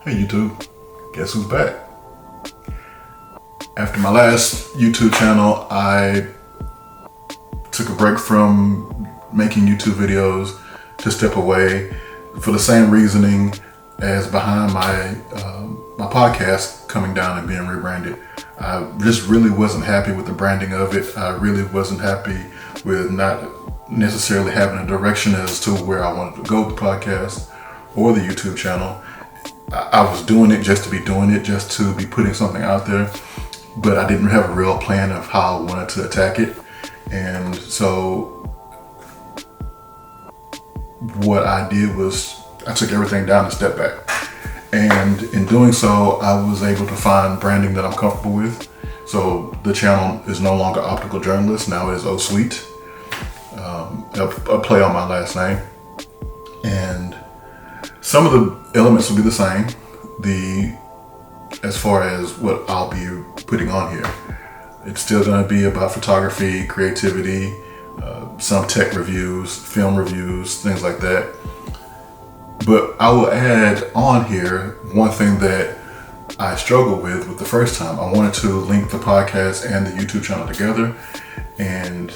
Hey YouTube, guess who's back? After my last YouTube channel, I took a break from making YouTube videos to step away for the same reasoning as behind my podcast coming down and being rebranded. I just really wasn't happy with the branding of it. I really wasn't happy with not necessarily having a direction as to where I wanted to go with the podcast or the YouTube channel. I was doing it just to be doing it, just to be putting something out there, but I didn't have a real plan of how I wanted to attack it. And so what I did was I took everything down and stepped back. And in doing so, I was able to find branding that I'm comfortable with. So the channel is no longer Optical Journalist, now it is Oh Sweet, a play on my last name. And some of the elements will be the same, as far as what I'll be putting on here. It's still going to be about photography, creativity, some tech reviews, film reviews, things like that. But I will add on here one thing that I struggled with the first time. I wanted to link the podcast and the YouTube channel together, and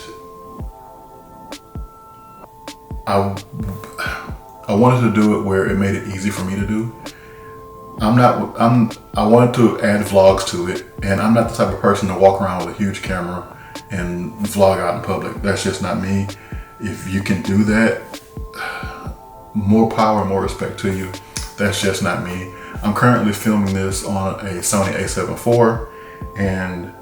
I wanted to do it where it made it easy for me to do. I wanted to add vlogs to it, and I'm not the type of person to walk around with a huge camera and vlog out in public. That's just not me. If you can do that, more power, more respect to you. That's just not me. I'm currently filming this on a Sony a7 IV, and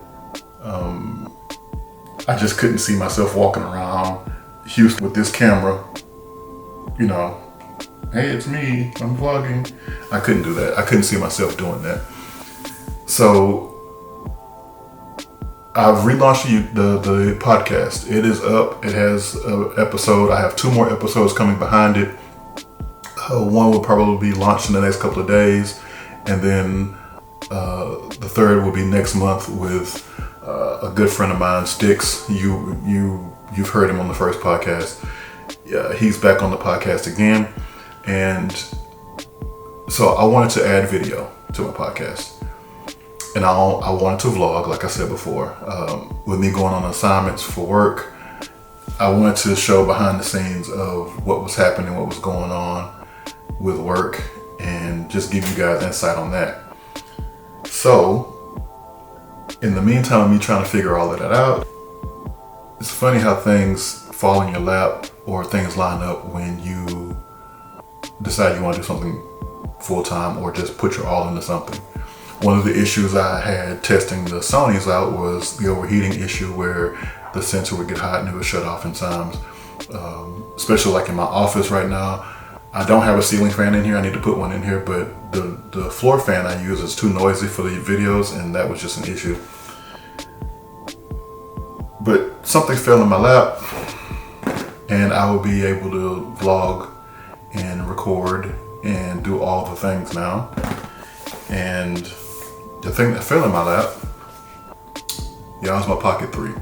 I just couldn't see myself walking around Houston with this camera, you know, hey, it's me, I'm vlogging. I couldn't do that. I couldn't see myself doing that. So I've relaunched the podcast. It is up. It has an episode. I have 2 more episodes coming behind it. One will probably be launched in the next couple of days, and then the third will be next month with a good friend of mine, Sticks. You've heard him on the first podcast. He's back on the podcast again, and so I wanted to add video to my podcast, and I wanted to vlog, like I said before. With me going on assignments for work, I wanted to show behind the scenes of what was happening, what was going on with work, and just give you guys insight on that. So in the meantime of me trying to figure all of that out, it's funny how things fall in your lap or things line up when you decide you want to do something full-time or just put your all into something. One of the issues I had testing the Sonys out was the overheating issue, where the sensor would get hot and it would shut off in times. Especially like in my office right now, I don't have a ceiling fan in here. I need to put one in here, but the floor fan I use is too noisy for the videos, and that was just an issue. But something fell in my lap, and I will be able to vlog and record and do all the things now. And the thing that fell in my lap, was my Pocket 3.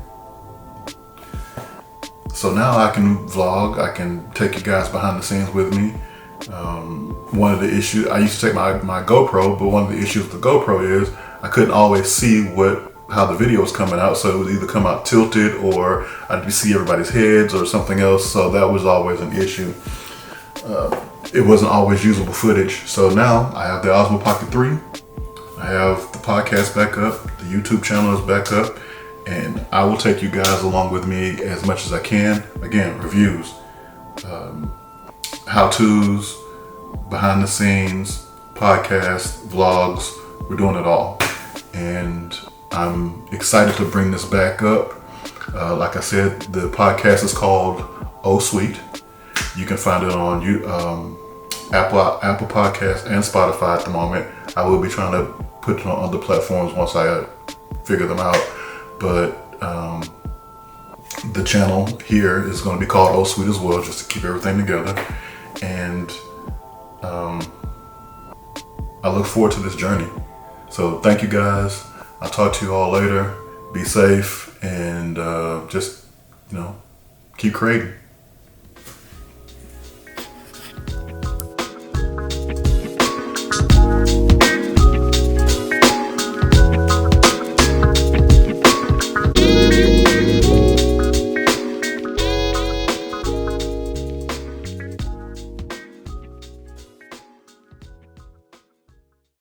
So now I can vlog, I can take you guys behind the scenes with me. One of the issues, I used to take my GoPro, but one of the issues with the GoPro is I couldn't always see how the video was coming out, so it would either come out tilted or I'd see everybody's heads or something else, so that was always an issue. It wasn't always usable footage. So now I have the Osmo Pocket 3, I have the podcast back up, the YouTube channel is back up, and I will take you guys along with me as much as I can. Again, reviews, how-tos, behind the scenes, podcasts, vlogs, we're doing it all. And I'm excited to bring this back up. Like I said, the podcast is called Oh Sweet. You can find it on Apple Podcasts and Spotify at the moment. I will be trying to put it on other platforms once I figure them out. But the channel here is going to be called Oh Sweet as Well, just to keep everything together. And I look forward to this journey. So thank you guys. I'll talk to you all later. Be safe and just, keep creating.